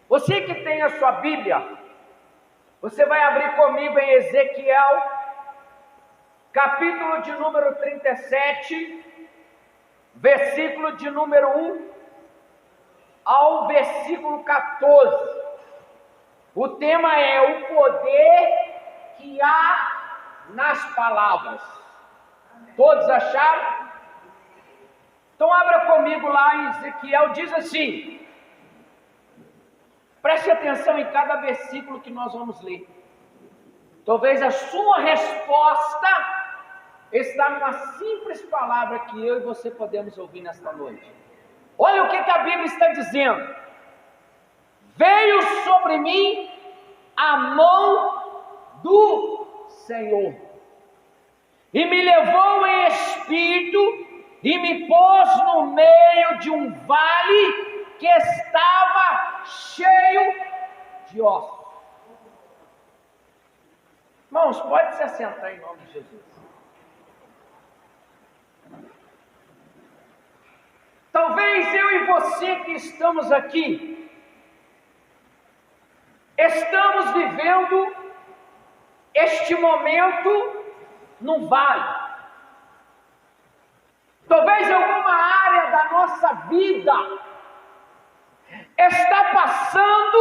Você que tem a sua Bíblia, você vai abrir comigo em Ezequiel, capítulo de número 37, versículo de número 1 ao versículo 14. O tema é o poder que há nas palavras. Todos acharam? Então abra comigo lá em Ezequiel, diz assim, preste atenção em cada versículo que nós vamos ler. Talvez a sua resposta está numa simples palavra que eu e você podemos ouvir nesta noite. Olha o que a Bíblia está dizendo. Veio sobre mim a mão do Senhor, e me levou em espírito, e me pôs no meio de um vale que estava cheio de ossos. Irmãos, pode se assentar em nome de Jesus. Talvez eu e você que estamos aqui, estamos vivendo este momento num vale. Talvez alguma área da nossa vida está passando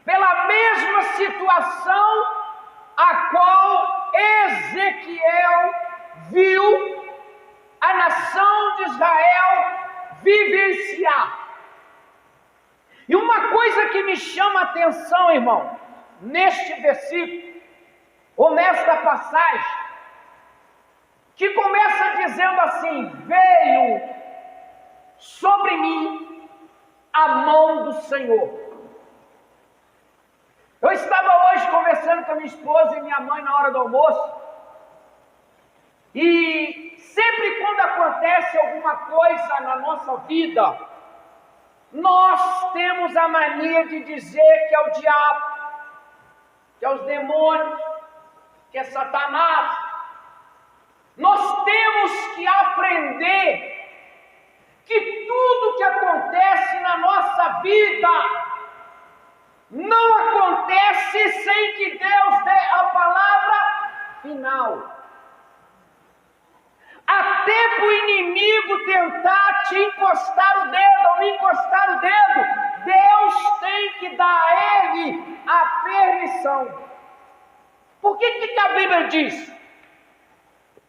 pela mesma situação a qual Ezequiel viu a nação de Israel vivenciar. E uma coisa que me chama a atenção, irmão, neste versículo, ou nesta passagem, que começa dizendo assim: veio sobre mim a mão do Senhor. Eu estava hoje conversando com a minha esposa e minha mãe na hora do almoço, e sempre quando acontece alguma coisa na nossa vida, nós temos a mania de dizer que é o diabo, que é os demônios, que é Satanás. Nós temos que aprender que tudo que acontece na nossa vida não acontece sem que Deus dê a palavra final. Até para o inimigo tentar te encostar o dedo ou me encostar o dedo, Deus tem que dar a ele a permissão. Por que a Bíblia diz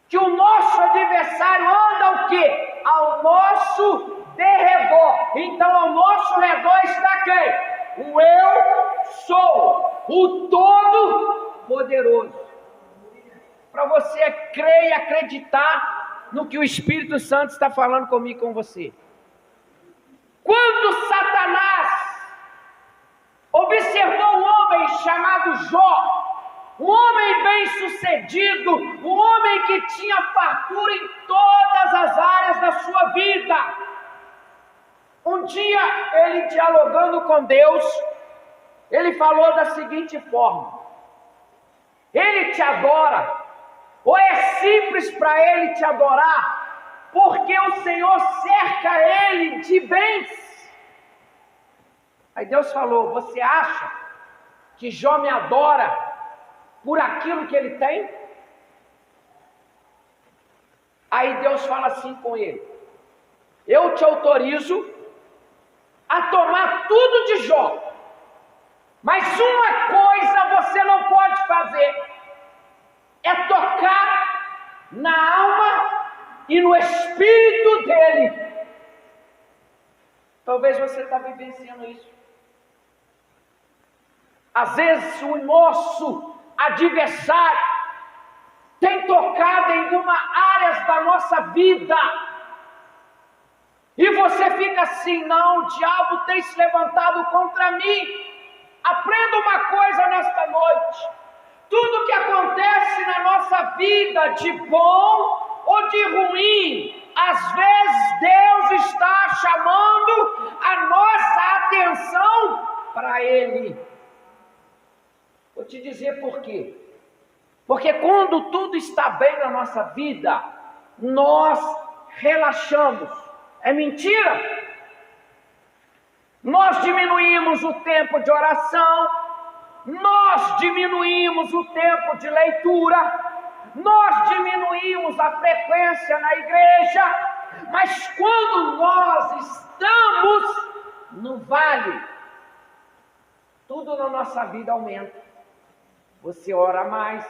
que o nosso adversário anda o quê? Ao nosso derredor. Então ao nosso redor está quem? O eu sou, o Todo-Poderoso. Para você crer e acreditar no que o Espírito Santo está falando comigo e com você. Quando Satanás observou um homem chamado Jó, um homem bem-sucedido, um homem que tinha fartura em todas as áreas da sua vida. Um dia, ele dialogando com Deus, ele falou da seguinte forma: ele te adora, ou é simples para ele te adorar, porque o Senhor cerca ele de bens. Aí Deus falou: você acha que Jó me adora por aquilo que ele tem? Aí Deus fala assim com ele: eu te autorizo a tomar tudo de Jó, mas uma coisa você não pode fazer, é tocar na alma e no espírito dele. Talvez você está vivenciando isso. Às vezes o nosso adversário tem tocado em algumas áreas da nossa vida, e você fica assim: não, o diabo tem se levantado contra mim. Aprenda uma coisa nesta noite: tudo que acontece na nossa vida, de bom ou de ruim, às vezes Deus está chamando a nossa atenção para Ele. Vou te dizer por quê. Porque quando tudo está bem na nossa vida, nós relaxamos. É mentira? nós diminuímos o tempo de oração, nós diminuímos o tempo de leitura, nós diminuímos a frequência na igreja, mas quando nós estamos no vale, tudo na nossa vida aumenta. Você ora mais,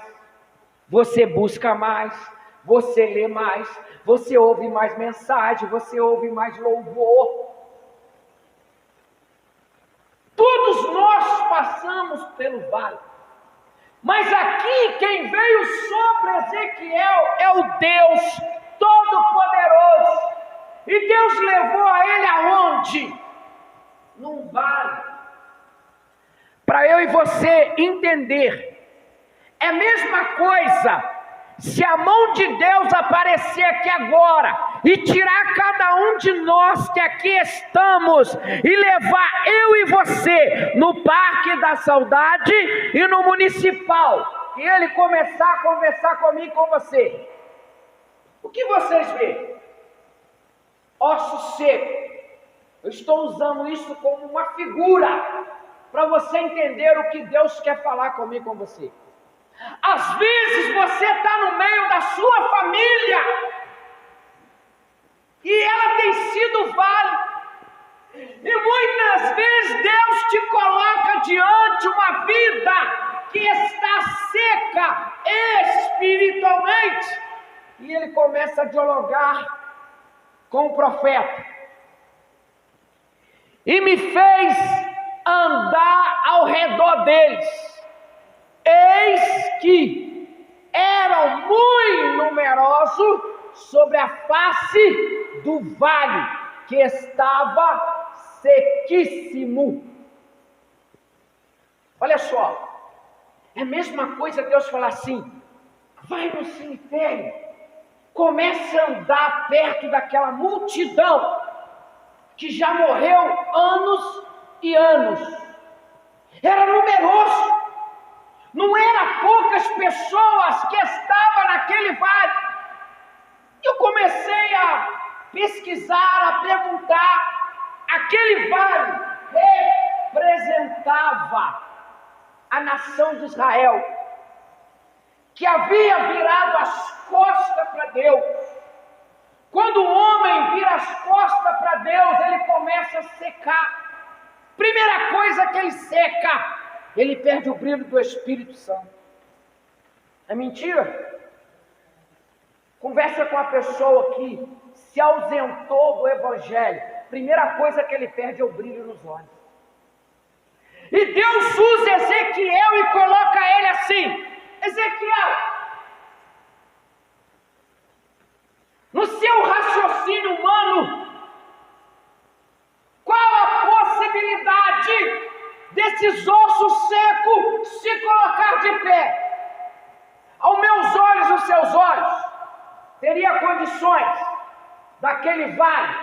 você busca mais, você lê mais, você ouve mais mensagem, você ouve mais louvor. Todos nós passamos pelo vale. Mas aqui quem veio sobre Ezequiel é o Deus Todo-Poderoso. E Deus levou a ele aonde? Num vale. Para eu e você entender. É a mesma coisa se a mão de Deus aparecer aqui agora e tirar cada um de nós que aqui estamos e levar eu e você no Parque da Saudade e no Municipal, e ele começar a conversar comigo e com você. O que vocês veem? Osso seco. Eu estou usando isso como uma figura para você entender o que Deus quer falar comigo e com você. Às vezes você está no meio da sua família e ela tem sido vale, e muitas vezes Deus te coloca diante uma vida que está seca espiritualmente, e ele começa a dialogar com o profeta e me fez andar ao redor deles. Eis que eram muito numerosos sobre a face do vale, que estava sequíssimo. Olha só, é a mesma coisa Deus falar assim: vai no cemitério, comece a andar perto daquela multidão que já morreu anos e anos. Era numeroso. Não eram poucas pessoas que estavam naquele vale. Eu comecei a pesquisar, a perguntar. Aquele vale representava a nação de Israel, que havia virado as costas para Deus. Quando o homem vira as costas para Deus, ele começa a secar. Primeira coisa que ele seca, ele perde o brilho do Espírito Santo. É mentira? Conversa com a pessoa que se ausentou do Evangelho. Primeira coisa que ele perde é o brilho nos olhos. E Deus usa Ezequiel e coloca ele assim: Ezequiel, no seu raciocínio humano, qual a possibilidade desses ossos secos se colocar de pé? Aos meus olhos, os seus olhos, teria condições daquele vale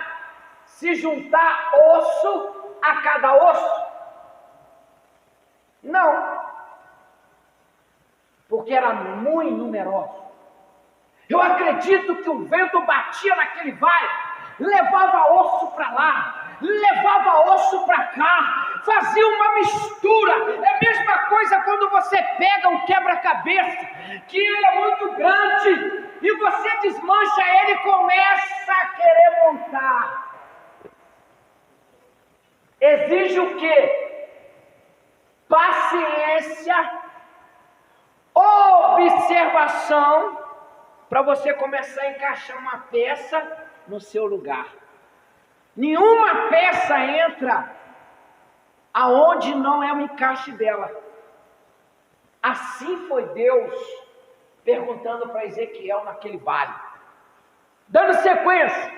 se juntar osso a cada osso? Não, porque era muito numeroso. Eu acredito que o vento batia naquele vale, levava osso para lá, levava osso para cá, fazia uma mistura. É a mesma coisa quando você pega um quebra-cabeça, que ele é muito grande, e você desmancha ele e começa a querer montar. Exige o quê? Paciência, observação, para você começar a encaixar uma peça no seu lugar. Nenhuma peça entra aonde não é o encaixe dela. Assim foi Deus perguntando para Ezequiel naquele vale. Dando sequência,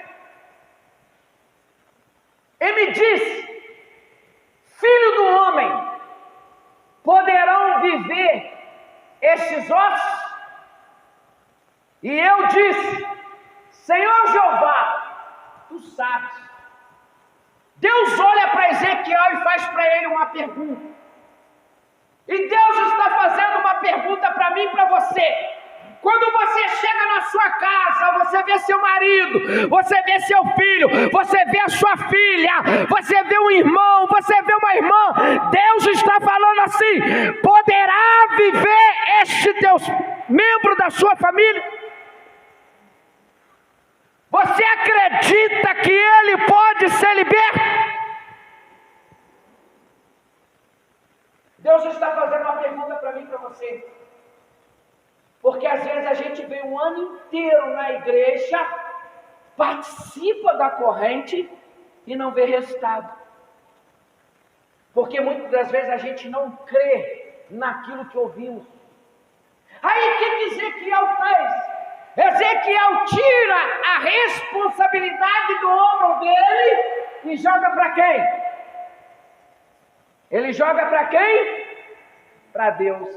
ele me disse: filho do homem, poderão viver estes ossos? E eu disse: Senhor Jeová, tu sabes. Deus olha para Ezequiel e faz para ele uma pergunta. E Deus está fazendo uma pergunta para mim e para você. Quando você chega na sua casa, você vê seu marido, você vê seu filho, você vê a sua filha, você vê um irmão, você vê uma irmã. Deus está falando assim: poderá viver este teu membro da sua família? Você acredita que ele pode ser liberto? Deus está fazendo uma pergunta para mim e para você. Porque às vezes a gente vem um ano inteiro na igreja, participa da corrente e não vê resultado. Porque muitas das vezes a gente não crê naquilo que ouvimos. Aí o que Ezequiel fez? Ezequiel tira a responsabilidade do ombro dele e joga para quem? Ele joga para quem? Para Deus.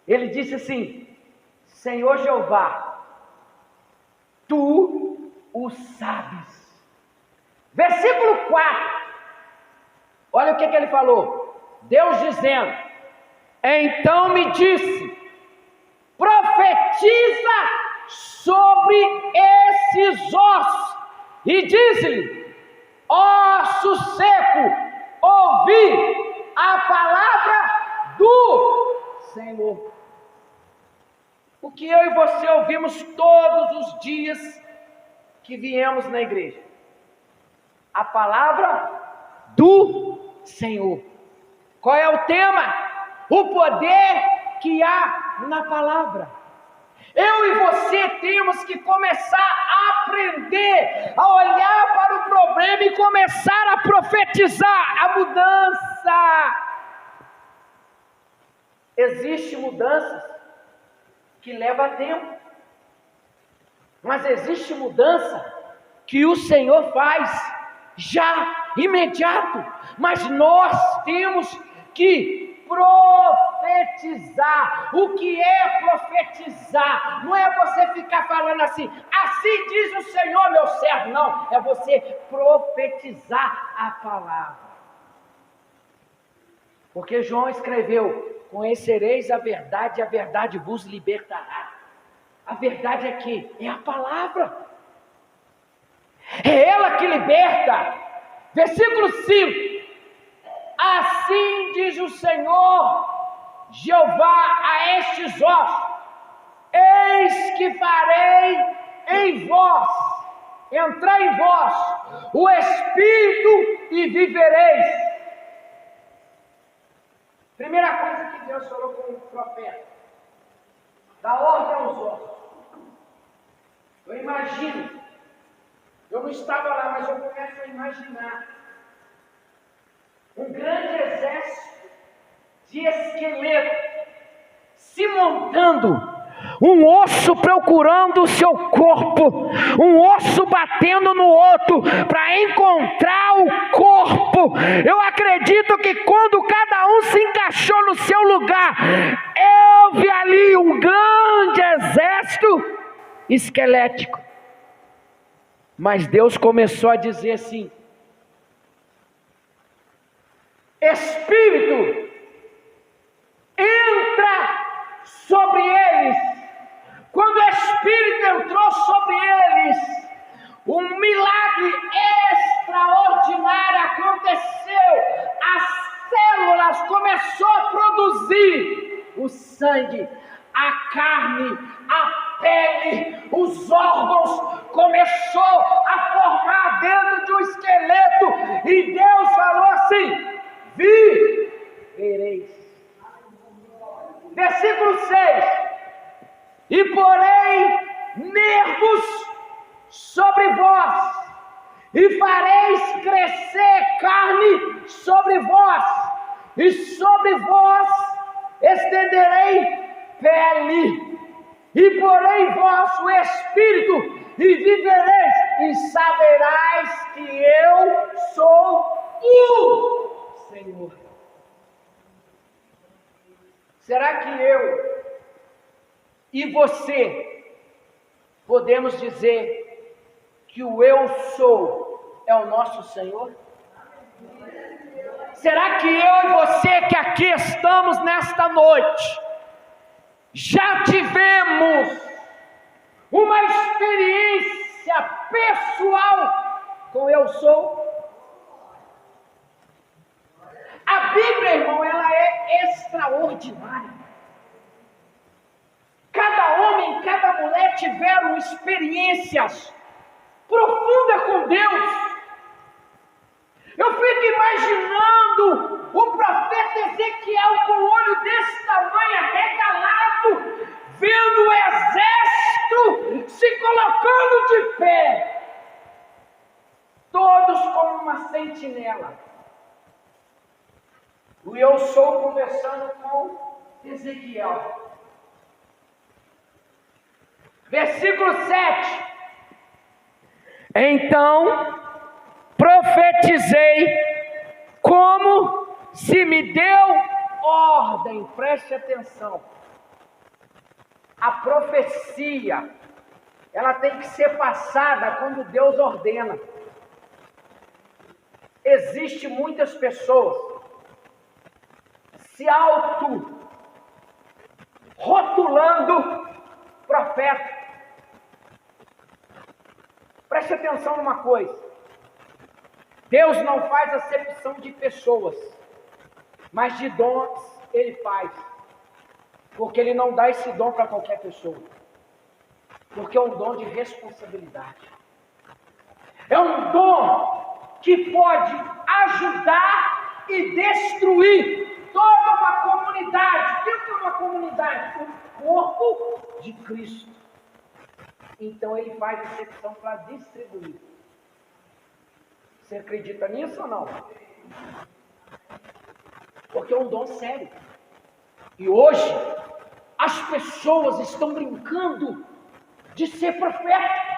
Ele disse assim: Senhor Jeová, tu o sabes. Versículo 4. Olha o que ele falou. Deus dizendo: então me disse, profetiza sobre esses ossos, e diz-lhe: osso seco, ouvi a palavra do Senhor. O que eu e você ouvimos todos os dias que viemos na igreja: a palavra do Senhor. Qual é o tema? O poder que há na palavra. Eu e você temos que começar a aprender a olhar para o problema e começar a profetizar a mudança. Existem mudanças que levam tempo, mas existe mudança que o Senhor faz já imediato. Mas nós temos que profetizar. O que é profetizar? Não é você ficar falando assim: assim diz o Senhor, meu servo. Não, é você profetizar a palavra. Porque João escreveu: conhecereis a verdade vos libertará. A verdade aqui é a palavra. É ela que liberta. Versículo 5. Assim diz o Senhor Jeová a estes ossos: eis que farei em vós, entrar em vós, o Espírito e vivereis. Primeira coisa que Deus falou com o profeta: dá ordem aos ossos. Eu imagino, eu não estava lá, mas eu começo a imaginar um grande exército de esqueletos se montando, um osso procurando o seu corpo, um osso batendo no outro para encontrar o corpo. Eu acredito que quando cada um se encaixou no seu lugar, houve ali um grande exército esquelético. Mas Deus começou a dizer assim: Espírito, entra sobre eles. Quando o Espírito entrou sobre eles, um milagre extraordinário aconteceu. As células começaram a produzir o sangue, a carne, a pele, os órgãos começou a formar dentro de um esqueleto. E Deus falou assim: vivereis. Versículo 6: e porei nervos sobre vós, e fareis crescer carne sobre vós, e sobre vós estenderei pele, e porei em vós o Espírito, e vivereis, e saberás que eu sou o Senhor. Será que eu e você podemos dizer que o eu sou é o nosso Senhor? Será que eu e você que aqui estamos nesta noite já tivemos uma experiência pessoal com eu sou. A Bíblia, irmão, ela é extraordinária. Cada homem, cada mulher tiveram experiências profundas com Deus. Eu fico imaginando o profeta Ezequiel com o olho desse tamanho arregalado, vendo o exército se colocando de pé, todos como uma sentinela. E eu sou conversando com Ezequiel. Versículo 7. Então profetizei como se me deu ordem. Preste atenção. A profecia, ela tem que ser passada quando Deus ordena. Existem muitas pessoas se rotulando profeta. Preste atenção numa coisa. Deus não faz acepção de pessoas, mas de dons Ele faz. Porque Ele não dá esse dom para qualquer pessoa. Porque é um dom de responsabilidade. É um dom que pode ajudar e destruir toda uma comunidade. O que é uma comunidade? O corpo de Cristo. Então Ele faz exceção para distribuir. Você acredita nisso ou não? Porque é um dom sério. E hoje, as pessoas estão brincando de ser profeta.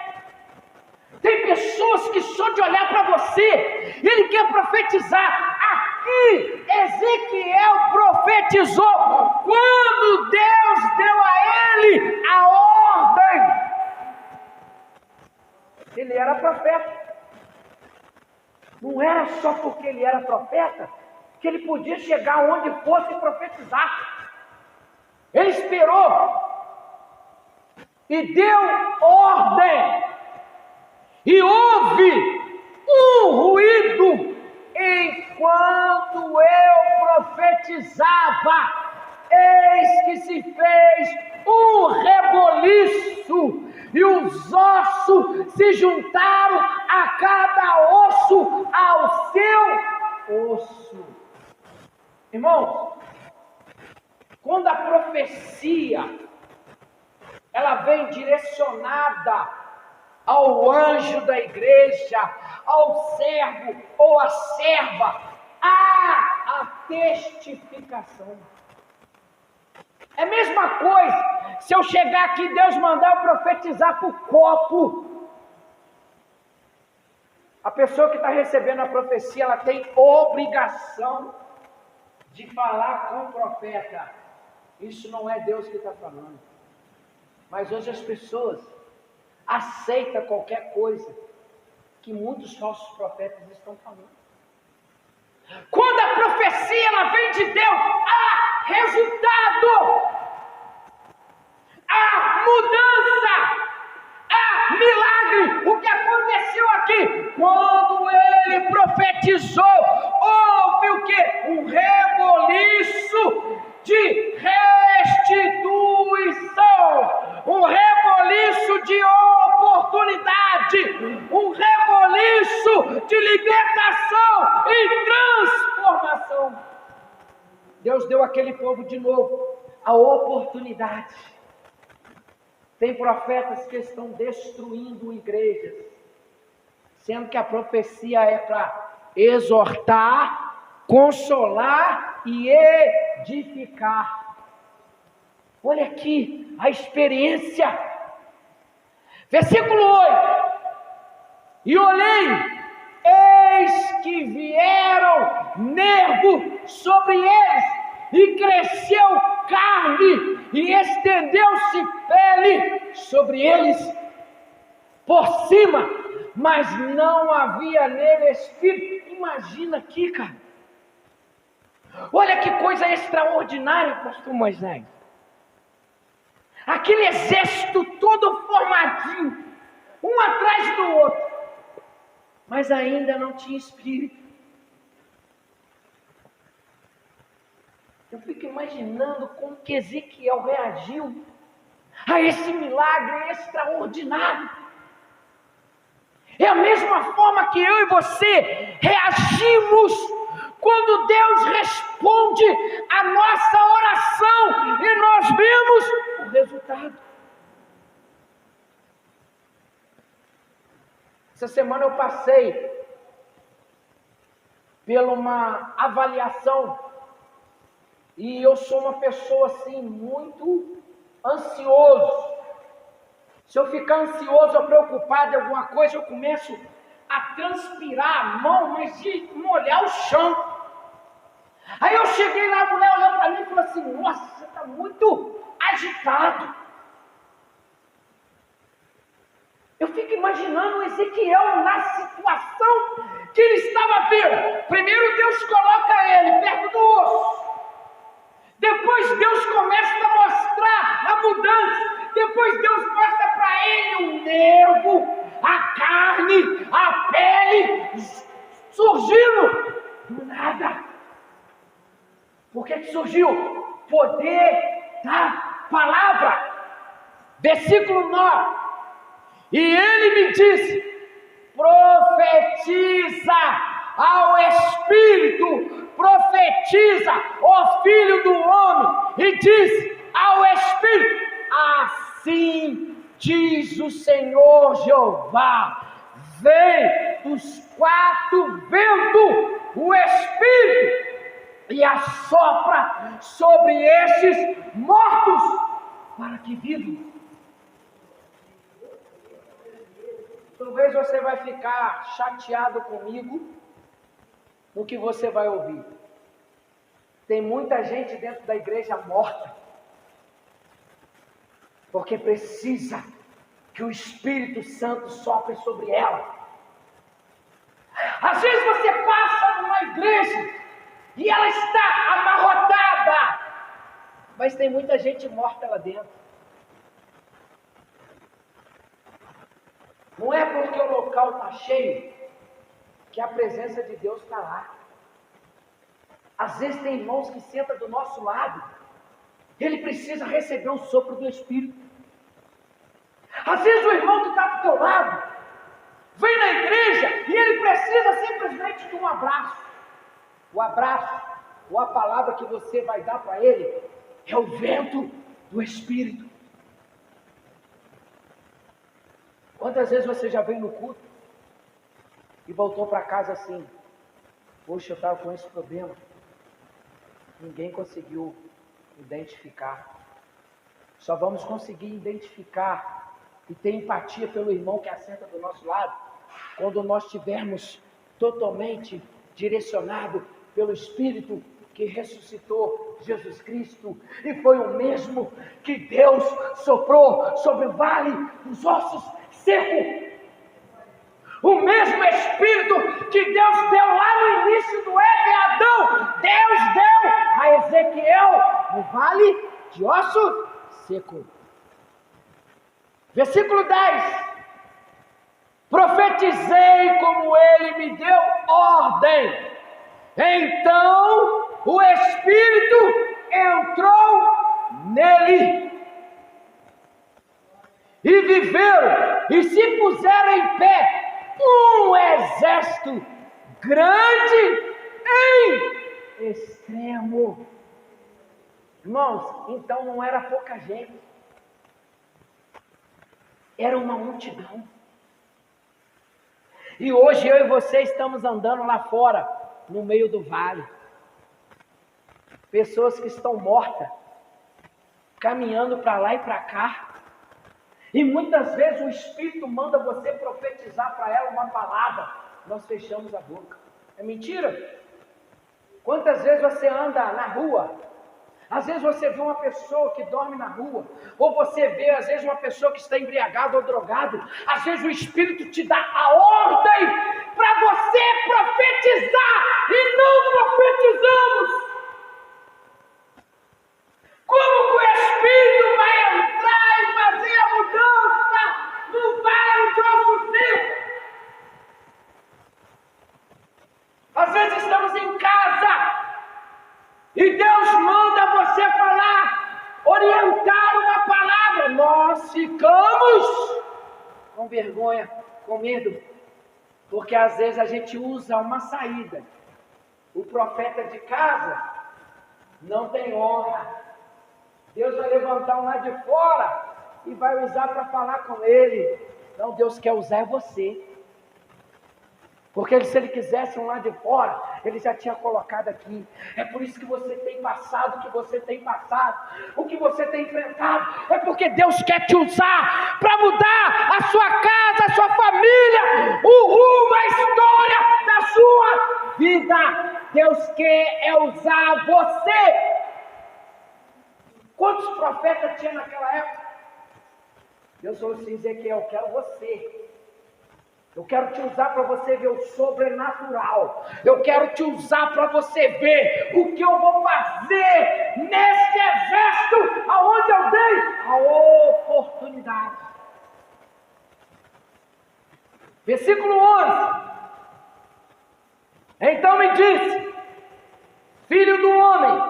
Tem pessoas que só de olhar para você, ele quer profetizar. Aqui, Ezequiel profetizou quando Deus deu a ele a ordem. Ele era profeta. Não era só porque ele era profeta que ele podia chegar onde fosse e profetizar. Ele esperou e deu ordem. E houve um ruído enquanto eu profetizava. Eis que se fez um reboliço e os ossos se juntaram a cada osso ao seu osso. Irmãos, quando a profecia ela vem direcionada ao anjo da igreja, ao servo ou à serva, há a testificação. É a mesma coisa se eu chegar aqui, Deus mandar eu profetizar para o copo. A pessoa que está recebendo a profecia, ela tem obrigação de falar com o profeta. Isso não é Deus que está falando. Mas hoje as pessoas aceitam qualquer coisa que muitos falsos profetas estão falando. Quando a profecia ela vem de Deus, há resultado, há mudança, há milagre. O que aconteceu aqui? Quando ele profetizou, houve o quê? Um reboliço de restituição, um reboliço de oportunidade, um reboliço de libertação e transformação. Deus deu àquele povo de novo a oportunidade. Tem profetas que estão destruindo igrejas, sendo que a profecia é para exortar, consolar e edificar. Olha aqui a experiência. Versículo 8. E olhei, eis que vieram nervo sobre eles, e cresceu carne, e estendeu-se pele sobre eles por cima, mas não havia nele espírito. Imagina aqui, cara. Olha que coisa extraordinária, pastor Moisés. aquele exército todo formadinho, um atrás do outro, mas ainda não tinha espírito. Eu fico imaginando como que Ezequiel reagiu a esse milagre extraordinário. É a mesma forma que eu e você reagimos quando Deus responde a nossa oração e nós vemos o resultado. Essa semana eu passei por uma avaliação e eu sou uma pessoa assim muito ansioso. Se eu ficar ansioso ou preocupado em alguma coisa, eu começo a transpirar a mão, mas de molhar o chão. Aí eu cheguei lá, a mulher olhou para mim e falou assim: nossa, você está muito agitado. Eu fico imaginando o Ezequiel na situação que ele estava vendo. Primeiro Deus coloca ele perto do osso. Depois Deus começa a mostrar a mudança. Depois Deus mostra para ele o nervo, a carne, a pele surgindo do nada. Por que surgiu? Poder da palavra. Versículo 9. E ele me disse: profetiza ao Espírito, profetiza ao Filho do Homem, e diz ao Espírito: assim diz o Senhor Jeová, vem dos quatro ventos o Espírito e assopra sobre estes mortos para que vivam. Talvez você vai ficar chateado comigo no que você vai ouvir. Tem muita gente dentro da igreja morta, porque precisa que o Espírito Santo sopre sobre ela. Às vezes você passa numa igreja e ela está amarrotada, mas tem muita gente morta lá dentro. Não é porque o local está cheio que a presença de Deus está lá. Às vezes tem irmãos que sentam do nosso lado, ele precisa receber um sopro do Espírito. Às vezes o irmão que está do teu lado vem na igreja e ele precisa simplesmente de um abraço. O abraço ou a palavra que você vai dar para ele é o vento do Espírito. Quantas vezes você já veio no culto e voltou para casa assim: poxa, eu estava com esse problema, ninguém conseguiu identificar. Só vamos conseguir identificar e ter empatia pelo irmão que assenta do nosso lado quando nós estivermos totalmente direcionados pelo Espírito que ressuscitou Jesus Cristo, e foi o mesmo que Deus soprou sobre o vale dos ossos secos. O mesmo Espírito que Deus deu lá no início do Éden a Adão, Deus deu a Ezequiel no vale de ossos secos. Versículo 10. Profetizei como ele me deu ordem. Então o Espírito entrou nele, e viveram, e se puseram em pé um exército grande em extremo. Irmãos, então não era pouca gente, era uma multidão. E hoje eu e você estamos andando lá fora, no meio do vale. Pessoas que estão mortas, caminhando para lá e para cá. E muitas vezes o Espírito manda você profetizar para ela uma palavra. Nós fechamos a boca. É mentira? Quantas vezes você anda na rua? Às vezes você vê uma pessoa que dorme na rua, ou você vê às vezes uma pessoa que está embriagada ou drogado. Às vezes o Espírito te dá a ordem para você profetizar, e não profetizamos. Como que o Espírito vai entrar E Deus manda você falar, orientar uma palavra. Nós ficamos com vergonha, com medo, porque às vezes a gente usa uma saída. O profeta de casa não tem honra. Deus vai levantar um lá de fora e vai usar para falar com ele. Não, Deus quer usar você. Porque se ele quisesse um lá de fora, ele já tinha colocado aqui. É por isso que você tem passado o que você tem passado, o que você tem enfrentado. É porque Deus quer te usar para mudar a sua casa, a sua família, o rumo, a história da sua vida. Deus quer usar você. Quantos profetas tinha naquela época? Deus falou assim: Ezequiel, eu quero você. Eu quero te usar para você ver o sobrenatural. Eu quero te usar para você ver o que eu vou fazer nesse exército, aonde eu dei a oportunidade. Versículo 11. Então me disse: filho do homem,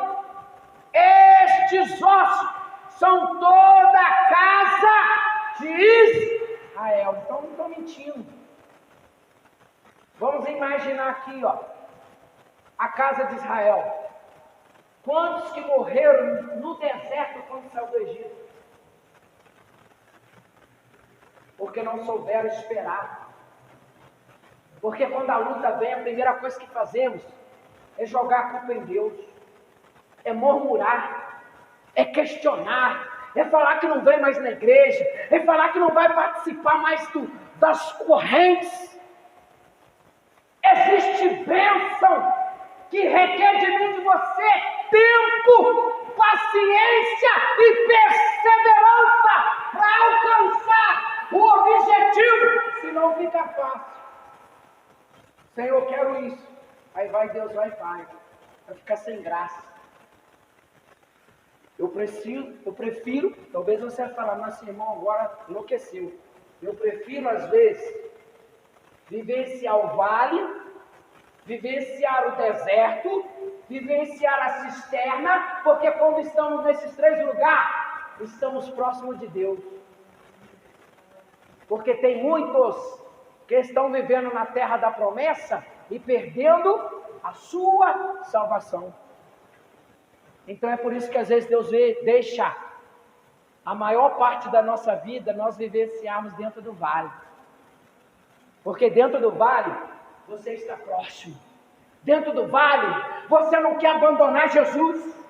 estes ossos são toda a casa de Israel. Então não estou mentindo. Vamos imaginar aqui, ó, a casa de Israel. Quantos que morreram no deserto quando saiu do Egito? Porque não souberam esperar. Porque quando a luta vem, a primeira coisa que fazemos é jogar a culpa em Deus, é murmurar, é questionar, é falar que não vem mais na igreja, é falar que não vai participar mais das correntes. Existe bênção que requer de mim e de você tempo, paciência e perseverança para alcançar o objetivo, senão fica fácil. Senhor, eu quero isso. Aí vai Deus, vai ficar sem graça. Eu prefiro, talvez você vai falar, nosso irmão agora enlouqueceu. Eu prefiro às vezes vivenciar o vale, vivenciar o deserto, vivenciar a cisterna, porque quando estamos nesses três lugares, estamos próximos de Deus. Porque tem muitos que estão vivendo na terra da promessa e perdendo a sua salvação. Então é por isso que às vezes Deus deixa a maior parte da nossa vida nós vivenciarmos dentro do vale. Porque dentro do vale, você está próximo. Dentro do vale, você não quer abandonar Jesus.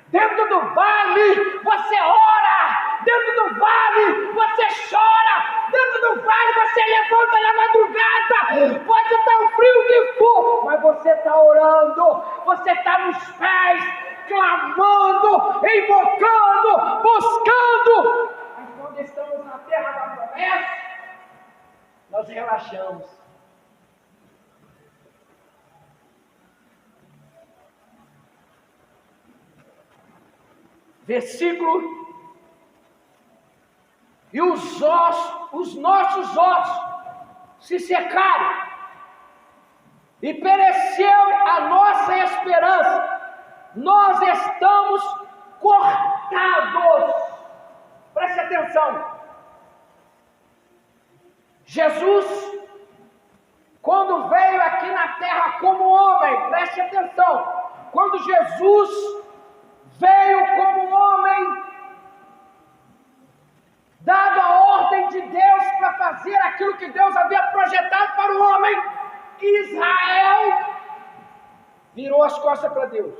Dentro do vale, você ora. Dentro do vale, você chora. Dentro do vale, você levanta na madrugada. Pode estar o frio que for, mas você está orando. Você está nos pés, clamando, invocando, buscando. Mas quando estamos na terra da promessa, nós relaxamos. Versículo. E os nossos ossos se secaram e pereceu a nossa esperança. Nós estamos cortados. Preste atenção. Jesus, quando veio aqui na terra como homem, preste atenção, quando Jesus veio como homem, dado a ordem de Deus para fazer aquilo que Deus havia projetado para o homem, Israel virou as costas para Deus.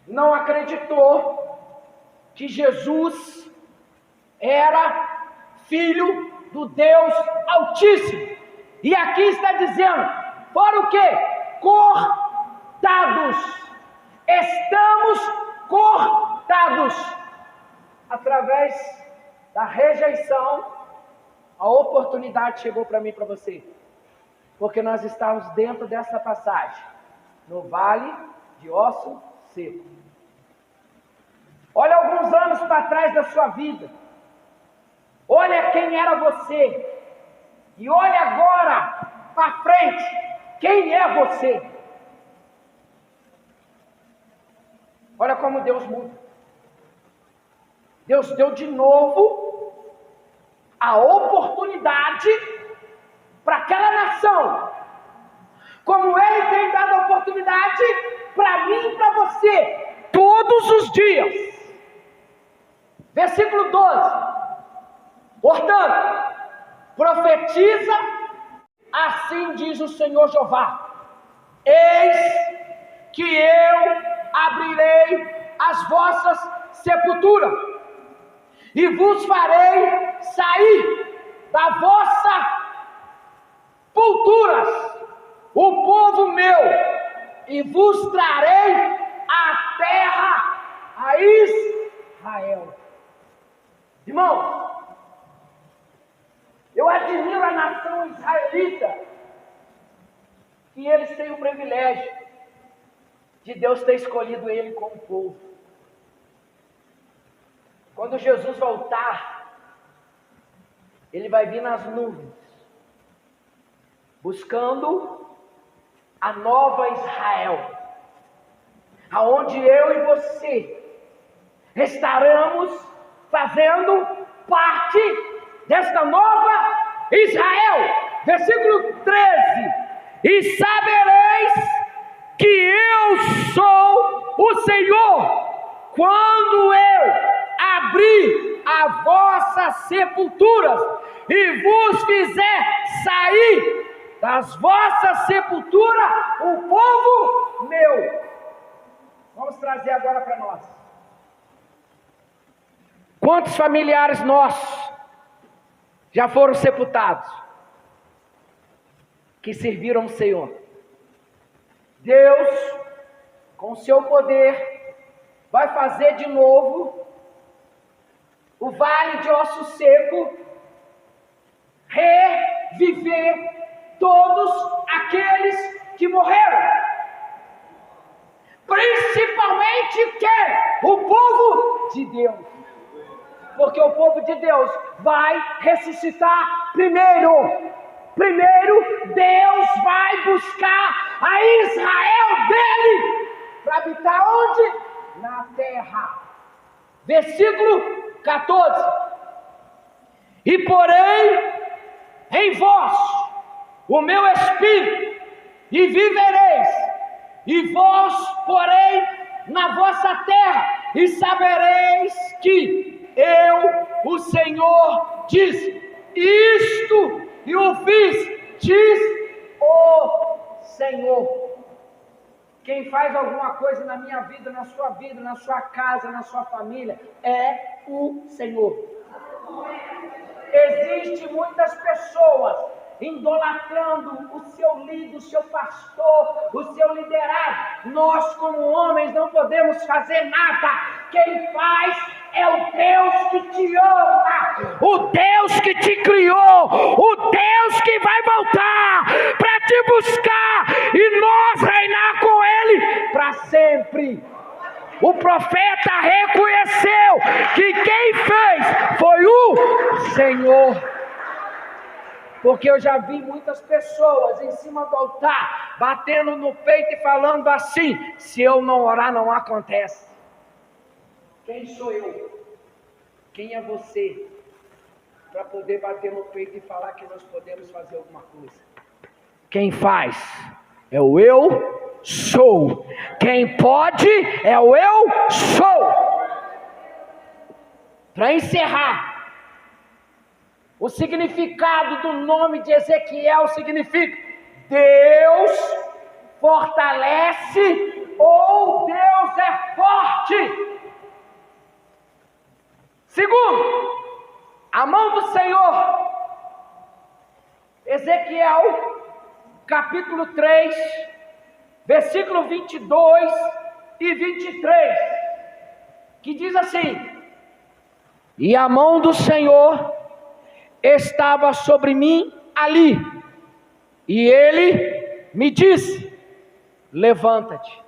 Não acreditou que Jesus era filho do Deus Altíssimo. E aqui está dizendo, fora o quê? Cortados. Estamos cortados. Através da rejeição, a oportunidade chegou para mim e para você. Porque nós estamos dentro dessa passagem, no vale de osso seco. Olha alguns anos para trás da sua vida. Olha quem era você. E olha agora para frente. Quem é você? Olha como Deus muda. Deus deu de novo a oportunidade para aquela nação, como Ele tem dado a oportunidade para mim e para você, todos os dias. Versículo 12. Portanto, profetiza, assim diz o Senhor Jeová: eis que eu abrirei as vossas sepulturas, e vos farei sair da vossa sepulturas o povo meu, e vos trarei a terra a Israel. Irmãos, eu admiro a nação israelita, que eles têm o privilégio de Deus ter escolhido ele como povo. Quando Jesus voltar, ele vai vir nas nuvens, buscando a nova Israel, aonde eu e você estaremos fazendo parte desta nova Israel. Versículo 13: e sabereis que eu sou o Senhor, quando eu abrir as vossas sepulturas e vos fizer sair das vossas sepulturas o povo meu. Vamos trazer agora para nós. Quantos familiares nossos já foram sepultados, que serviram o Senhor? Deus, com o seu poder, vai fazer de novo o vale de osso seco reviver todos aqueles que morreram, principalmente quem? O povo de Deus, porque o povo de Deus vai ressuscitar primeiro. Primeiro, Deus vai buscar a Israel dele para habitar onde? Na terra. Versículo 14: e porém em vós o meu espírito, e vivereis, e vós porém na vossa terra, e sabereis que eu, o Senhor, diz isto, e o fiz, diz o Senhor. Quem faz alguma coisa na minha vida, na sua casa, na sua família, é o Senhor. Existem muitas pessoas idolatrando o seu líder, o seu pastor, o seu liderado. Nós, como homens, não podemos fazer nada. Quem faz é o Deus que te ama, o Deus que te criou, o Deus que vai voltar para te buscar e nós reinar com Ele para sempre. O profeta reconheceu que quem fez foi o Senhor. Porque eu já vi muitas pessoas em cima do altar, batendo no peito e falando assim: se eu não orar, não acontece. Quem sou eu? Quem é você? Para poder bater no peito e falar que nós podemos fazer alguma coisa. Quem faz é o eu sou. Quem pode é o eu sou. Para encerrar, o significado do nome de Ezequiel significa Deus fortalece ou Deus é forte. Segundo, a mão do Senhor. Ezequiel, capítulo 3, versículo 22 e 23, que diz assim: e a mão do Senhor estava sobre mim ali, e Ele me disse: levanta-te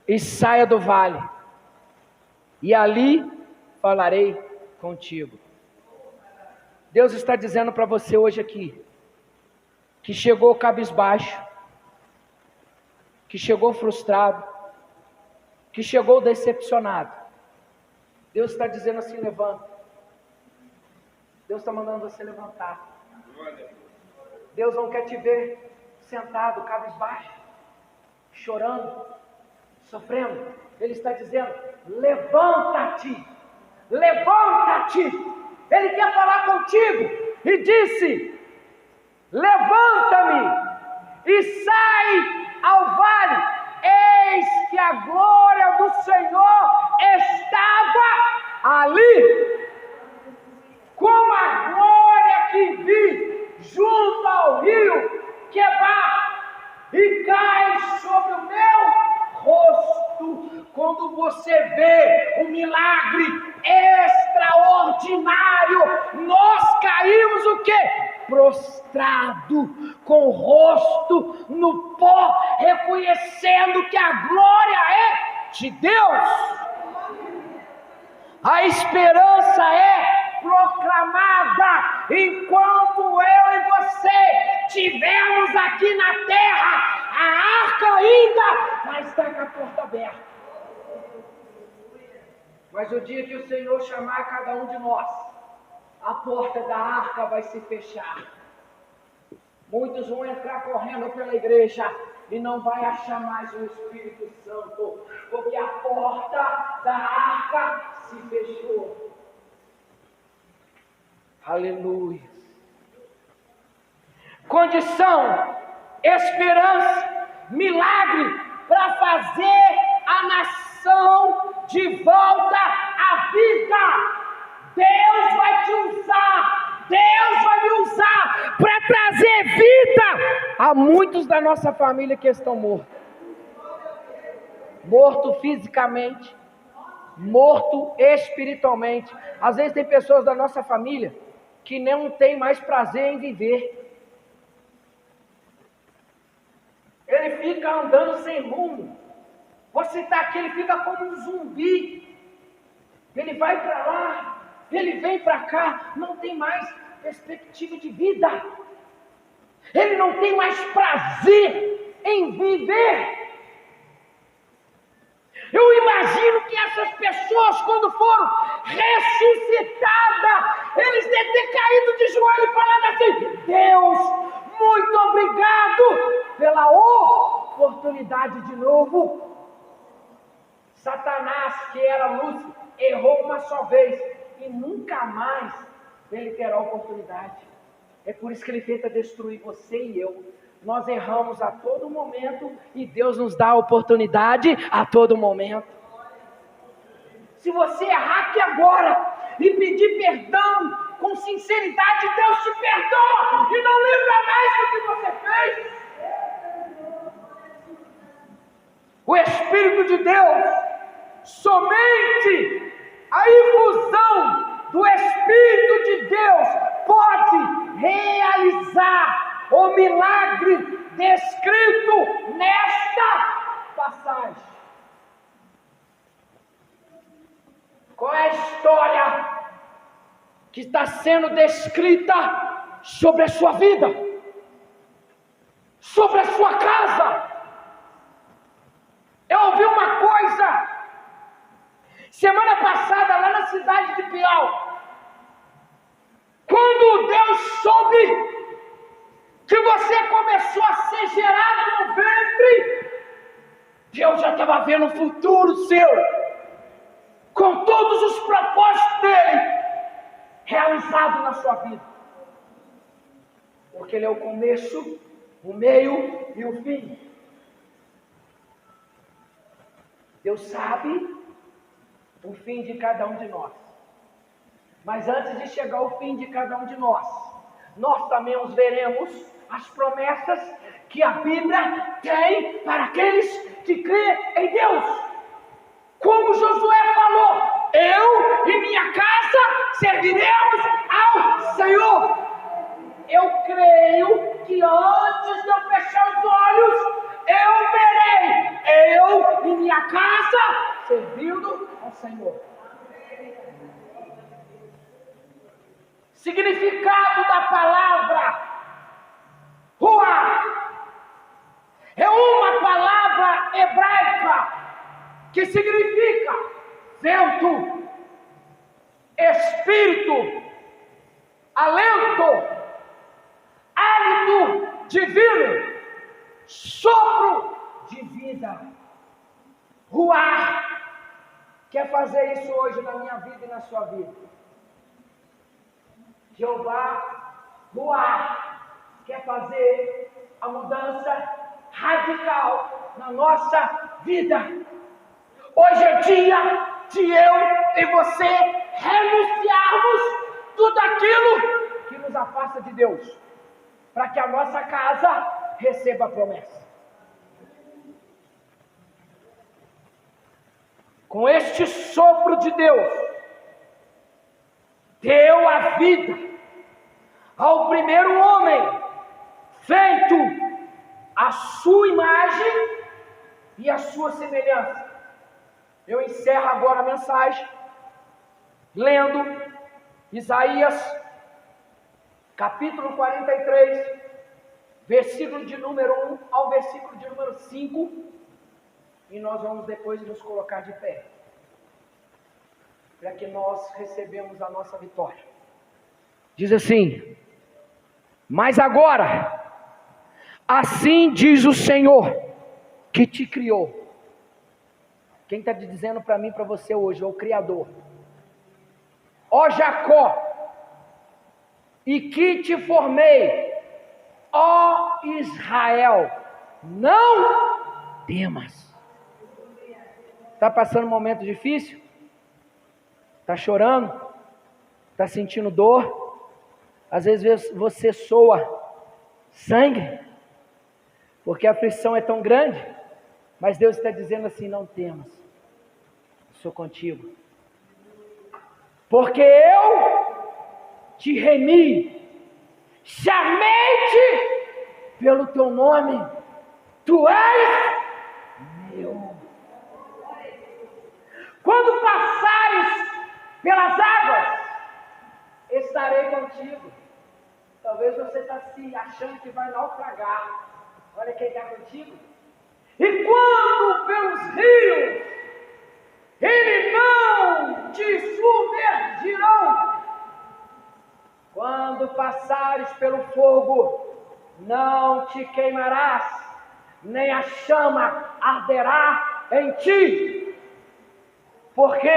e saia do vale, e ali falarei contigo. Deus está dizendo para você hoje aqui, que chegou cabisbaixo, que chegou frustrado, que chegou decepcionado, Deus está dizendo assim: levanta. Deus está mandando você levantar. Deus não quer te ver sentado, cabisbaixo, chorando, sofrendo. Ele está dizendo: levanta-te, levanta-te. Ele quer falar contigo e disse: levanta-me e sai ao vale. Eis que a glória do Senhor estava ali, como a glória que vi junto ao rio Quebar, e cai sobre o meu rosto. Quando você vê um milagre extraordinário, nós caímos o quê? Prostrado, com o rosto no pó, reconhecendo que a glória é de Deus. A esperança é proclamada enquanto eu e você estivermos aqui na terra. A arca ainda vai estar com a porta aberta. Mas o dia que o Senhor chamar cada um de nós, a porta da arca vai se fechar. Muitos vão entrar correndo pela igreja e não vai achar mais o Espírito Santo, porque a porta da arca se fechou. Aleluia. Condição, esperança, milagre para fazer a nação de volta à vida. Deus vai te usar, Deus vai me usar para trazer vida a muitos da nossa família que estão mortos. Morto fisicamente, morto espiritualmente. Às vezes tem pessoas da nossa família que não tem mais prazer em viver. Ele fica andando sem rumo. Você está aqui, ele fica como um zumbi. Ele vai para lá, ele vem para cá, não tem mais perspectiva de vida. Ele não tem mais prazer em viver. Eu imagino que essas pessoas, quando foram ressuscitadas, eles devem ter caído de joelho e falado assim: Deus, muito obrigado pela oportunidade de novo. Satanás, que era luz, errou uma só vez e nunca mais ele terá oportunidade. É por isso que ele tenta destruir você e eu. Nós erramos a todo momento e Deus nos dá a oportunidade a todo momento. Se você errar aqui agora e pedir perdão com sinceridade, Deus te perdoa e não lembra mais do que você fez. O Espírito de Deus, somente a infusão do Espírito de Deus pode realizar o milagre descrito nesta passagem. Qual é a história que está sendo descrita sobre a sua vida, sobre a sua casa? Eu ouvi uma coisa semana passada lá na cidade de Piau. Quando Deus soube que você começou a ser gerado no ventre, Deus já estava vendo o futuro seu, com todos os propósitos dele realizados na sua vida, porque ele é o começo, o meio e o fim. Deus sabe o fim de cada um de nós, mas antes de chegar ao fim de cada um de nós também os veremos as promessas que a Bíblia tem para aqueles que crêem em Deus. Como Josué falou: eu e minha casa serviremos ao Senhor. Eu creio que antes de eu fechar os olhos, eu verei eu e minha casa servindo ao Senhor. Significado da palavra Ruach é uma palavra hebraica que significa vento, espírito, alento, hálito divino, sopro de vida. Ruar. Quer fazer isso hoje na minha vida e na sua vida? Jeová Ruar quer fazer a mudança radical na nossa vida. Hoje é dia de eu e você renunciarmos tudo aquilo que nos afasta de Deus, para que a nossa casa receba a promessa. Com este sopro de Deus, deu a vida ao primeiro homem, feito a sua imagem e a sua semelhança. Eu encerro agora a mensagem lendo Isaías capítulo 43, versículo de número 1 ao versículo de número 5, e nós vamos depois nos colocar de pé, para que nós recebemos a nossa vitória. Diz assim: mas agora, assim diz o Senhor que te criou. Quem está dizendo para mim e para você hoje é o Criador. Ó Jacó, e que te formei, ó Israel, não temas. Está passando um momento difícil? Está chorando? Está sentindo dor? Às vezes você soa sangue, porque a aflição é tão grande, mas Deus está dizendo assim: não temas, sou contigo, porque eu te remi, chamei-te pelo teu nome, tu és meu. Quando passares pelas águas, estarei contigo. Talvez você está se achando que vai naufragar. Olha quem está contigo. E quando pelos rios, eles não te submergirão. Quando passares pelo fogo, não te queimarás, nem a chama arderá em ti. Porque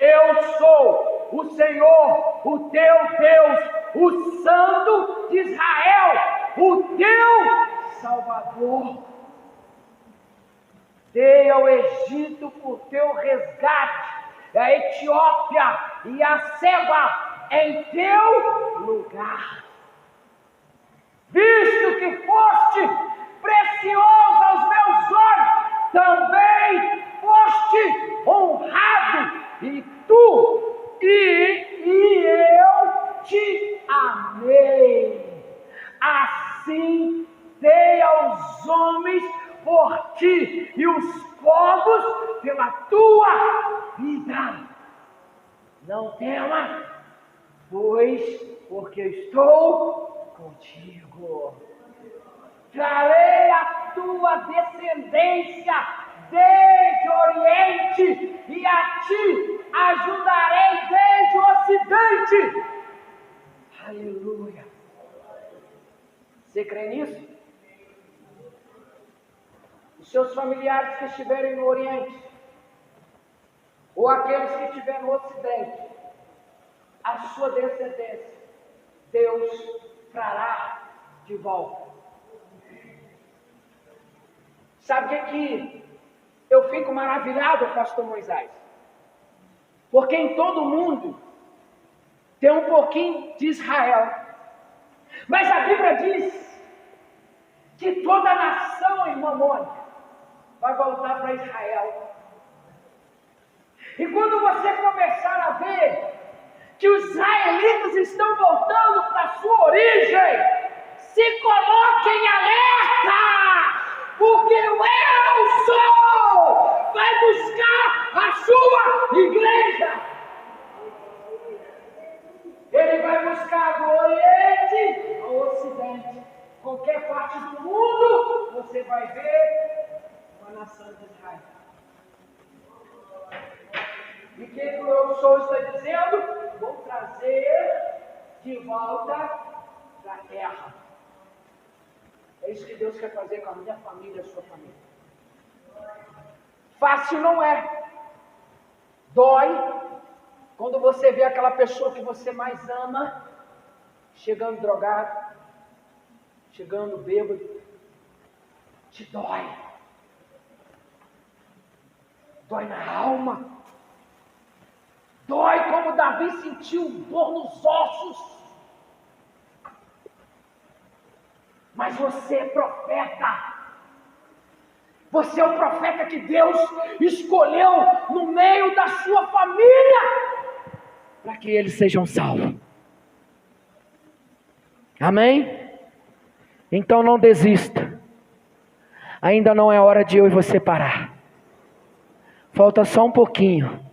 eu sou o Senhor, o teu Deus, o Santo de Israel, o teu Salvador. Dei ao Egito por teu resgate, a Etiópia e a Seba em teu lugar. Visto que foste precioso aos meus olhos, também foste honrado, e tu e eu te amei. Assim dei aos homens por ti, e os povos pela tua vida. Não temas, pois porque estou contigo. Trarei a tua descendência desde o Oriente, e a ti ajudarei desde o Ocidente. Aleluia. Você crê nisso? Os seus familiares que estiverem no Oriente, ou aqueles que estiverem no Ocidente, a sua descendência, Deus trará de volta. Sabe o que eu fico maravilhado, pastor Moisés? Porque em todo mundo tem um pouquinho de Israel. Mas a Bíblia diz que toda nação, irmã Mônica, vai voltar para Israel. E quando você começar a ver que os israelitas estão voltando para a sua origem, se coloque em alerta, porque o Eu Sou vai buscar a sua igreja. Ele vai buscar do Oriente ao Ocidente. Qualquer parte do mundo, você vai ver uma nação de Israel. Senhor está dizendo: vou trazer de volta para a terra. É isso que Deus quer fazer com a minha família, a sua família. Fácil não é. Dói quando você vê aquela pessoa que você mais ama chegando drogado, chegando bêbado. Te dói. Dói na alma. Dói como Davi sentiu dor nos ossos. Mas você é profeta. Você é o profeta que Deus escolheu no meio da sua família para que eles sejam salvos. Amém? Então não desista. Ainda não é hora de eu e você parar. Falta só um pouquinho.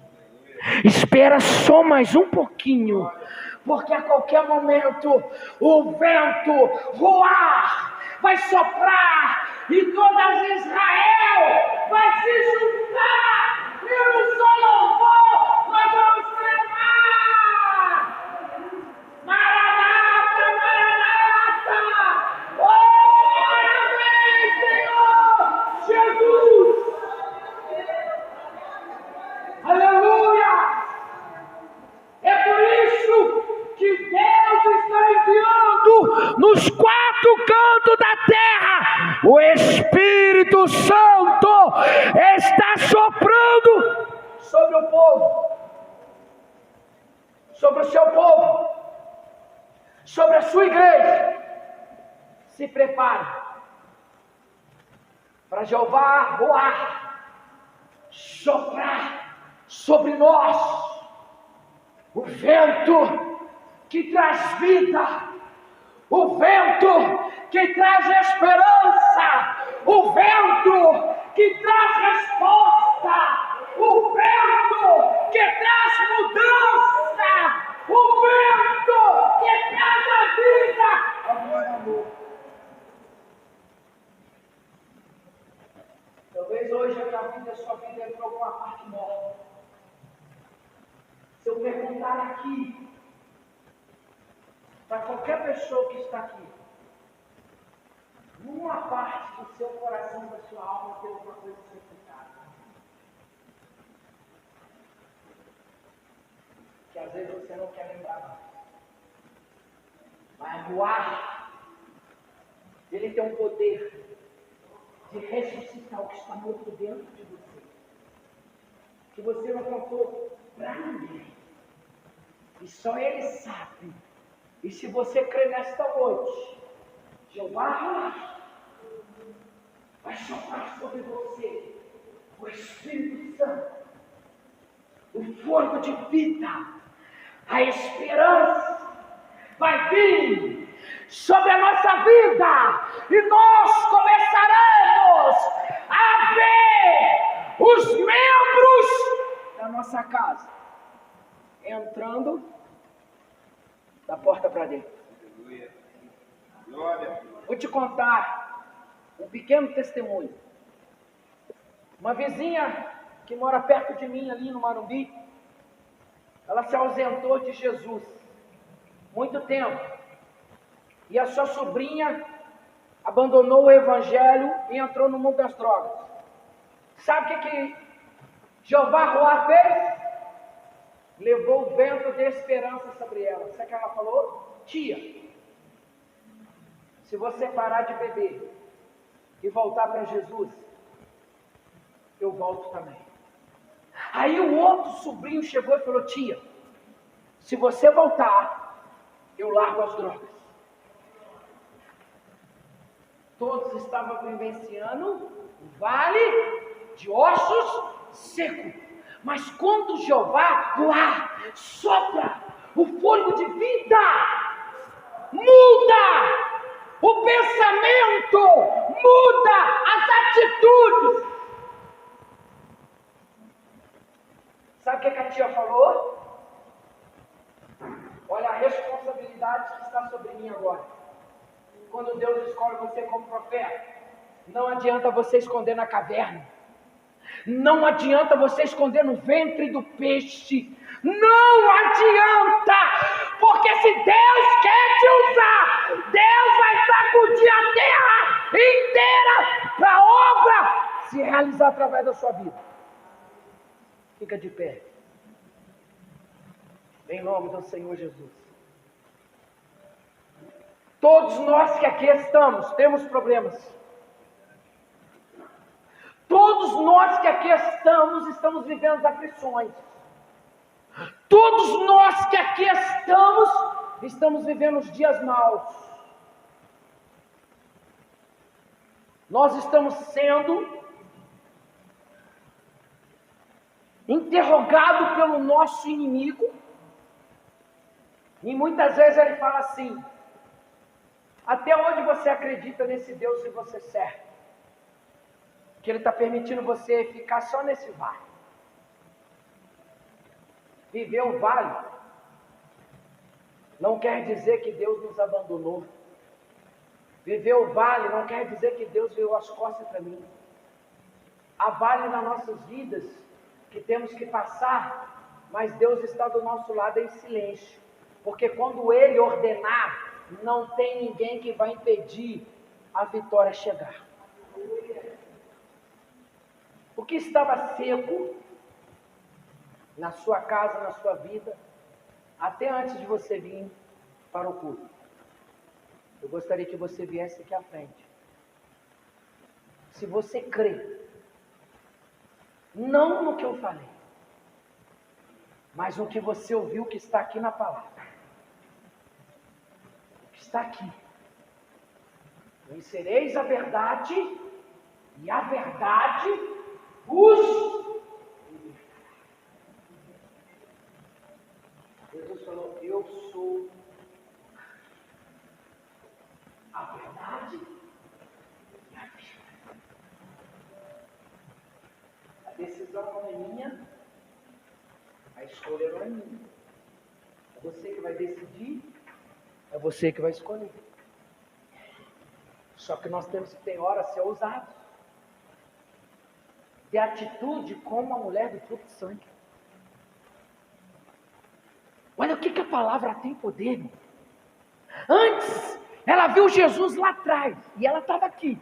Espera só mais um pouquinho. Porque a qualquer momento o vento, o ar vai soprar e toda Israel vai se juntar e no seu louvor nós vamos clamar: Maranata, Maranata! Ora vem, Senhor Jesus! Aleluia! É por isso que Deus está enviando nos 4 cantos da terra. O Espírito Santo está soprando sobre o povo, sobre o seu povo, sobre a sua igreja. Se prepare para Jeová voar, soprar sobre nós o vento que traz vida, o vento que traz esperança, o vento que traz resposta, o vento que traz mudança, o vento que traz a vida. Amor, amor. Talvez hoje a sua vida entrou alguma parte morta. Se eu perguntar aqui, para qualquer pessoa que está aqui, numa parte do seu coração, da sua alma, tem alguma coisa sepultada. Que às vezes você não quer lembrar mais. Mas o ar, ele tem um poder de ressuscitar o que está morto dentro de você. Que você não contou para ninguém. E só Ele sabe. E se você crê nesta noite, Jeová vai soprar sobre você o Espírito Santo, o fogo de vida, a esperança vai vir sobre a nossa vida e nós começaremos a ver os membros da nossa casa entrando da porta para dentro. Vou te contar um pequeno testemunho. Uma vizinha que mora perto de mim ali no Marumbi, ela se ausentou de Jesus muito tempo. E a sua sobrinha abandonou o evangelho e entrou no mundo das drogas. Sabe o que Jeová Ruá fez? Levou o vento de esperança sobre ela. Sabe o que ela falou? Tia, se você parar de beber e voltar para Jesus, eu volto também. Aí o outro sobrinho chegou e falou: tia, se você voltar, eu largo as drogas. Todos estavam vivenciando um vale de ossos secos. Mas quando Jeová lá sopra o fôlego de vida, muda o pensamento, muda as atitudes. Sabe o que a tia falou? Olha a responsabilidade que está sobre mim agora. Quando Deus escolhe você como profeta, não adianta você esconder na caverna. Não adianta você esconder no ventre do peixe. Não adianta, porque se Deus quer te usar, Deus vai sacudir a terra inteira para a obra se realizar através da sua vida. Fica de pé. Em nome do Senhor Jesus. Todos nós que aqui estamos, temos problemas. Todos nós que aqui estamos vivendo aflições. Todos nós que aqui estamos vivendo os dias maus. Nós estamos sendo interrogados pelo nosso inimigo. E muitas vezes ele fala assim: até onde você acredita nesse Deus que você serve? Que ele está permitindo você ficar só nesse vale. Viver o vale não quer dizer que Deus nos abandonou. Viver o vale não quer dizer que Deus virou as costas para mim. Há vale nas nossas vidas que temos que passar, mas Deus está do nosso lado em silêncio. Porque quando Ele ordenar, não tem ninguém que vai impedir a vitória chegar. O que estava seco na sua casa, na sua vida, até antes de você vir para o culto, eu gostaria que você viesse aqui à frente. Se você crê, não no que eu falei, mas no que você ouviu que está aqui na palavra, que está aqui. Conhecereis a verdade, e a verdade os... Jesus falou: eu sou a verdade e a vida. A decisão não é minha, a escolha não é minha. É você que vai decidir, é você que vai escolher. Só que nós temos que ter hora a ser ousados. De atitude como a mulher do fluxo de sangue. Olha o que a palavra tem poder, irmão. Antes, ela viu Jesus lá atrás, e ela estava aqui.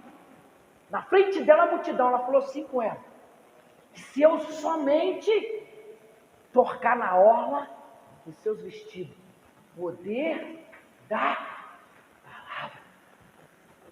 Na frente dela a multidão, ela falou assim com ela: se eu somente tocar na orla dos seus vestidos, poder da